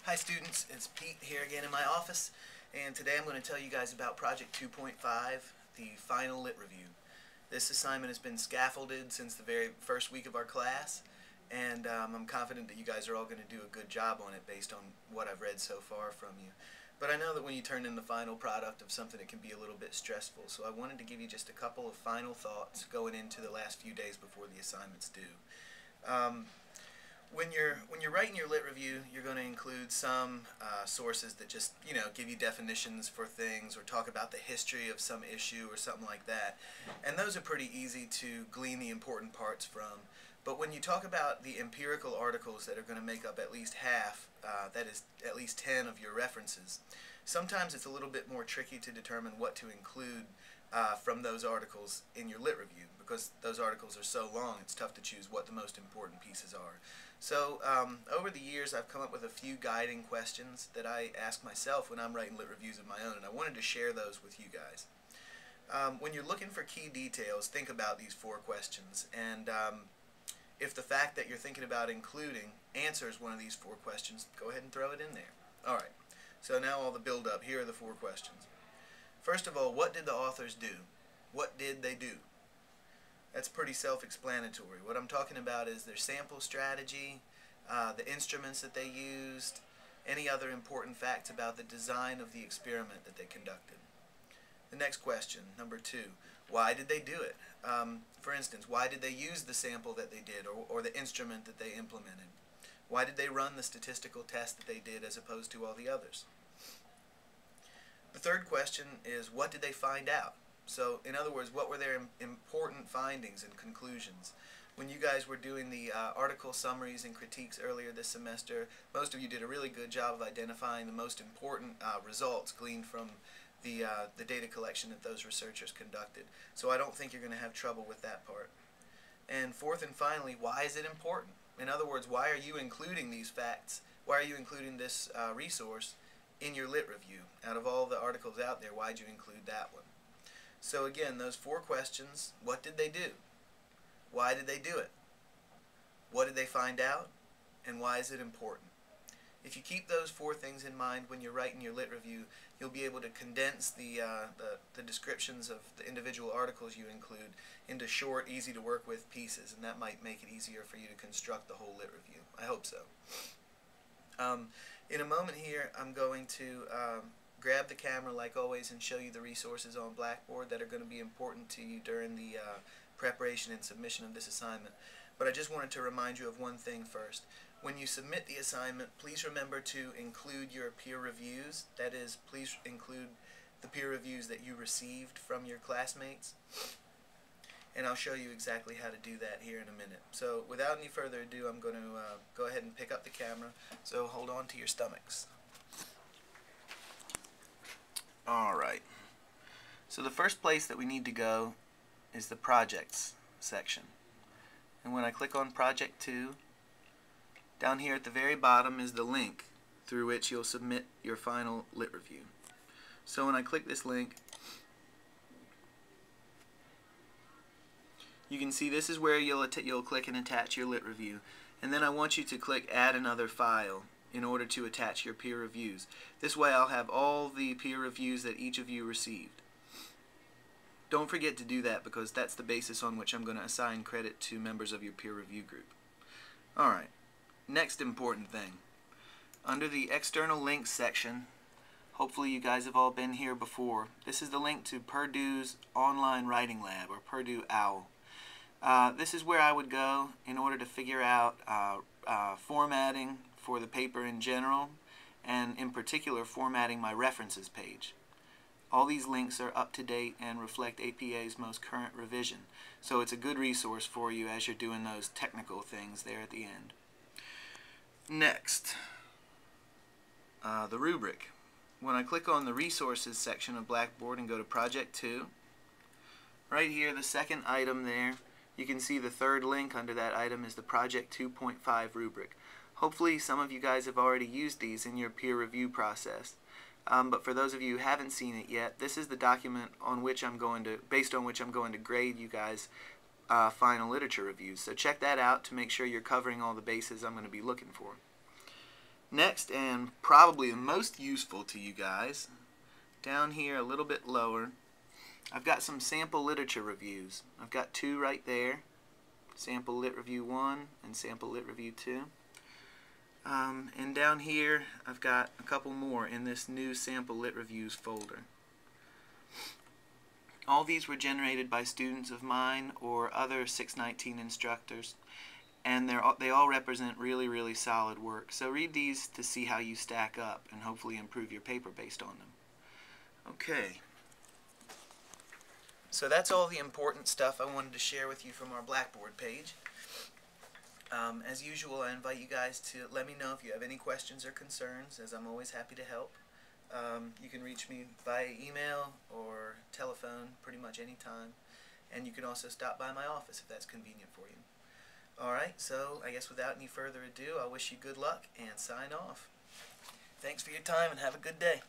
Hi students, it's Pete here again in my office, and today I'm going to tell you guys about Project 2.5, the final lit review. This assignment has been scaffolded since the very first week of our class, and I'm confident that you guys are all going to do a good job on it based on what I've read so far from you. But I know that when you turn in the final product of something, it can be a little bit stressful, so I wanted to give you just a couple of final thoughts going into the last few days before the assignment's due. When you're writing your lit review, you're going to include some sources that just give you definitions for things or talk about the history of some issue or something like that, and those are pretty easy to glean the important parts from. But when you talk about the empirical articles that are going to make up at least half, that is at least 10 of your references, sometimes it's a little bit more tricky to determine what to include from those articles in your lit review, because those articles are so long it's tough to choose what the most important pieces are. So over the years I've come up with a few guiding questions that I ask myself when I'm writing lit reviews of my own, and I wanted to share those with you guys. When you're looking for key details, think about these 4 questions, and if the fact that you're thinking about including answers one of these 4 questions, go ahead and throw it in there. Alright, so now all the build up. Here are the 4 questions. First of all, what did the authors do? What did they do? That's pretty self-explanatory. What I'm talking about is their sample strategy, the instruments that they used, any other important facts about the design of the experiment that they conducted. The next question, number 2, why did they do it? For instance, why did they use the sample that they did, or the instrument that they implemented? Why did they run the statistical test that they did as opposed to all the others? The third question is, what did they find out? So, in other words, what were their important findings and conclusions? When you guys were doing the article summaries and critiques earlier this semester, most of you did a really good job of identifying the most important results gleaned from the data collection that those researchers conducted. So I don't think you're going to have trouble with that part. And fourth and finally, why is it important? In other words, why are you including these facts? Why are you including this resource in your lit review? Out of all the articles out there, why did you include that one? So again, those 4 questions: what did they do? Why did they do it? What did they find out? And why is it important? If you keep those 4 things in mind when you're writing your lit review, you'll be able to condense the descriptions of the individual articles you include into short, easy to work with pieces, and that might make it easier for you to construct the whole lit review. I hope so. In a moment here, I'm going to grab the camera like always and show you the resources on Blackboard that are going to be important to you during the preparation and submission of this assignment. But I just wanted to remind you of one thing first. When you submit the assignment, please remember to include your peer reviews. That is, please include the peer reviews that you received from your classmates. And I'll show you exactly how to do that here in a minute. So without any further ado, I'm going to go ahead and pick up the camera. So hold on to your stomachs. Alright, so the first place that we need to go is the Projects section. And when I click on Project 2, down here at the very bottom is the link through which you'll submit your final lit review. So when I click this link, you can see this is where you'll click and attach your lit review. And then I want you to click Add Another File in order to attach your peer reviews. This way I'll have all the peer reviews that each of you received. Don't forget to do that, because that's the basis on which I'm going to assign credit to members of your peer review group. Alright, next important thing. Under the External Links section, hopefully you guys have all been here before, this is the link to Purdue's Online Writing Lab, or Purdue OWL. This is where I would go in order to figure out formatting for the paper in general, and in particular formatting my references page. All these links are up to date and reflect APA's most current revision, so it's a good resource for you as you're doing those technical things there at the end. Next, the rubric. When I click on the Resources section of Blackboard and go to Project 2, right here, the second item there, you can see the third link under that item is the Project 2.5 rubric. Hopefully some of you guys have already used these in your peer review process. But for those of you who haven't seen it yet, this is the document on which based on which I'm going to grade you guys final literature reviews. So check that out to make sure you're covering all the bases I'm going to be looking for. Next, and probably the most useful to you guys, down here a little bit lower, I've got some sample literature reviews. I've got two right there, Sample Lit Review 1 and Sample Lit Review 2. And down here I've got a couple more in this new Sample Lit Reviews folder. All these were generated by students of mine or other 619 instructors, and they all represent really, really solid work. So read these to see how you stack up and hopefully improve your paper based on them. Okay. So that's all the important stuff I wanted to share with you from our Blackboard page. As usual, I invite you guys to let me know if you have any questions or concerns, as I'm always happy to help. You can reach me via email or telephone pretty much any time, and you can also stop by my office if that's convenient for you. Alright, so I guess without any further ado, I wish you good luck and sign off. Thanks for your time and have a good day.